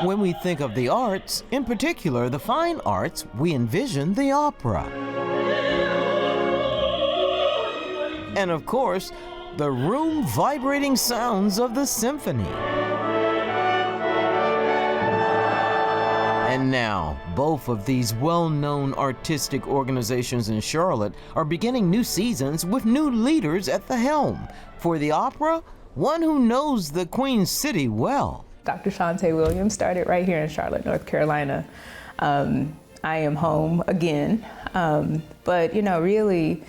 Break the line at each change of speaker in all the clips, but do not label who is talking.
When we think of the arts, in particular the fine arts, we envision the opera. And of course, the room-vibrating sounds of the symphony. And now, both of these well-known artistic organizations in Charlotte are beginning new seasons with new leaders at the helm. For the opera, one who knows the Queen City well.
Dr. Shantae Williams started right here in Charlotte, North Carolina. I am home again, but really,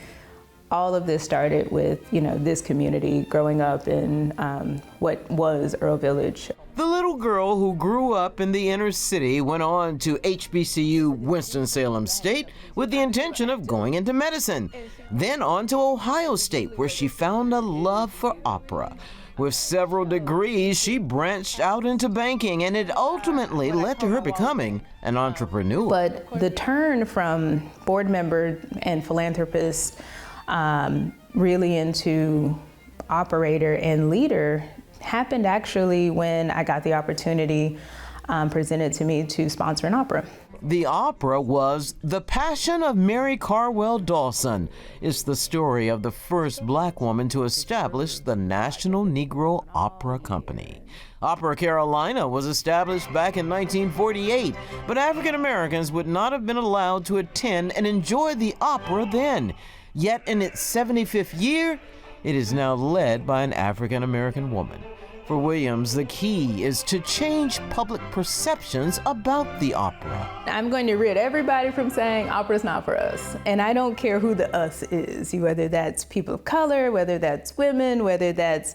all of this started with, this community growing up in what was Earl Village.
The little girl who grew up in the inner city went on to HBCU Winston-Salem State with the intention of going into medicine. Then on to Ohio State, where she found a love for opera. With several degrees, she branched out into banking, and it ultimately led to her becoming an entrepreneur.
But the turn from board member and philanthropist really into operator and leader happened actually when I got the opportunity presented to me to sponsor an opera.
The opera was The Passion of Mary Carwell Dawson. It's the story of the first black woman to establish the National Negro Opera Company. Opera Carolina was established back in 1948, but African Americans would not have been allowed to attend and enjoy the opera then. Yet in its 75th year, it is now led by an African American woman. For Williams, the key is to change public perceptions about the opera.
I'm going to rid everybody from saying opera's not for us. And I don't care who the us is, whether that's people of color, whether that's women, whether that's,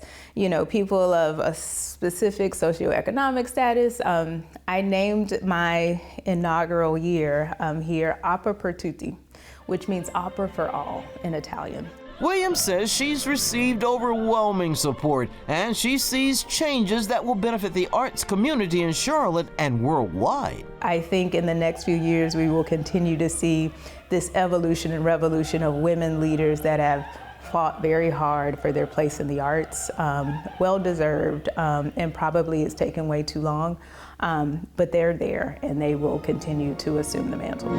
people of a specific socioeconomic status. I named my inaugural year here Opera per Tutti, which means opera for all in Italian.
Williams says she's received overwhelming support, and she sees changes that will benefit the arts community in Charlotte and worldwide.
I think in the next few years we will continue to see this evolution and revolution of women leaders that have fought very hard for their place in the arts, well-deserved, and probably it's taken way too long, but they're there and they will continue to assume the mantle.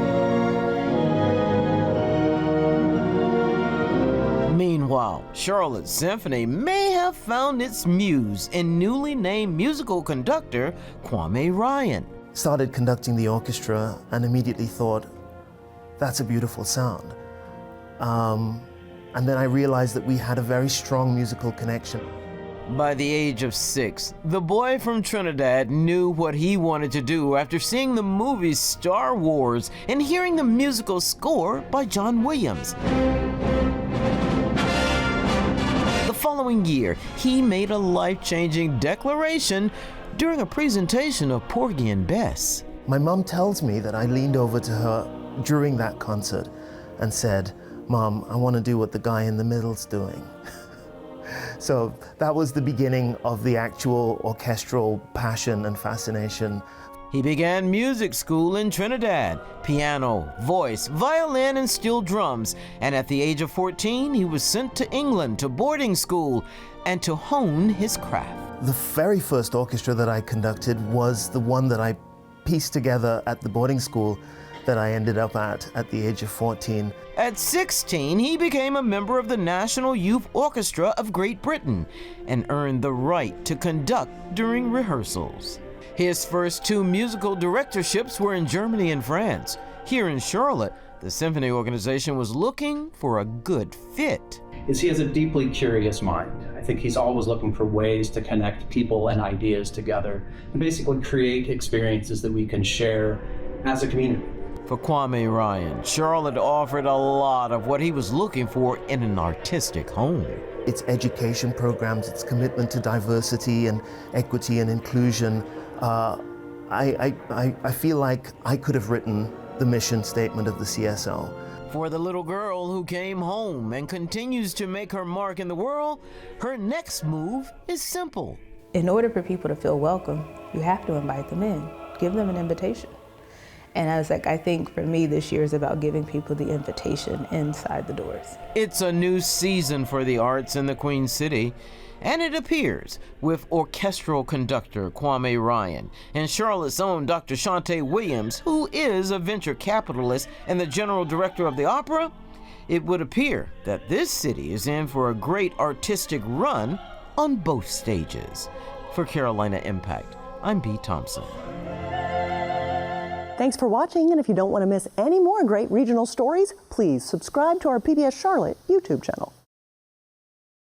Meanwhile, Charlotte Symphony may have found its muse in newly named musical conductor Kwame Ryan.
Started conducting the orchestra and immediately thought, that's a beautiful sound. And then I realized that we had a very strong musical connection.
By the age of 6, the boy from Trinidad knew what he wanted to do after seeing the movie Star Wars and hearing the musical score by John Williams. The following year, he made a life-changing declaration during a presentation of Porgy and Bess.
My mom tells me that I leaned over to her during that concert and said, "Mom, I want to do what the guy in the middle's doing." So that was the beginning of the actual orchestral passion and fascination.
He began music school in Trinidad, piano, voice, violin, and steel drums. And at the age of 14, he was sent to England to boarding school and to hone his craft.
The very first orchestra that I conducted was the one that I pieced together at the boarding school that I ended up at the age of 14.
At 16, he became a member of the National Youth Orchestra of Great Britain and earned the right to conduct during rehearsals. His first 2 musical directorships were in Germany and France. Here in Charlotte, the symphony organization was looking for a good fit.
He has a deeply curious mind. I think he's always looking for ways to connect people and ideas together and basically create experiences that we can share as a community.
For Kwame Ryan, Charlotte offered a lot of what he was looking for in an artistic home.
Its education programs, its commitment to diversity and equity and inclusion. I feel like I could have written the mission statement of the CSO.
For the little girl who came home and continues to make her mark in the world, her next move is simple.
In order for people to feel welcome, you have to invite them in, give them an invitation. And I was like, I think for me this year is about giving people the invitation inside the doors.
It's a new season for the arts in the Queen City, and it appears with orchestral conductor Kwame Ryan and Charlotte's own Dr. Shantae Williams, who is a venture capitalist and the general director of the opera. It would appear that this city is in for a great artistic run on both stages. For Carolina Impact, I'm B. Thompson.
Thanks for watching, and if you don't want to miss any more great regional stories, please subscribe to our PBS Charlotte YouTube channel.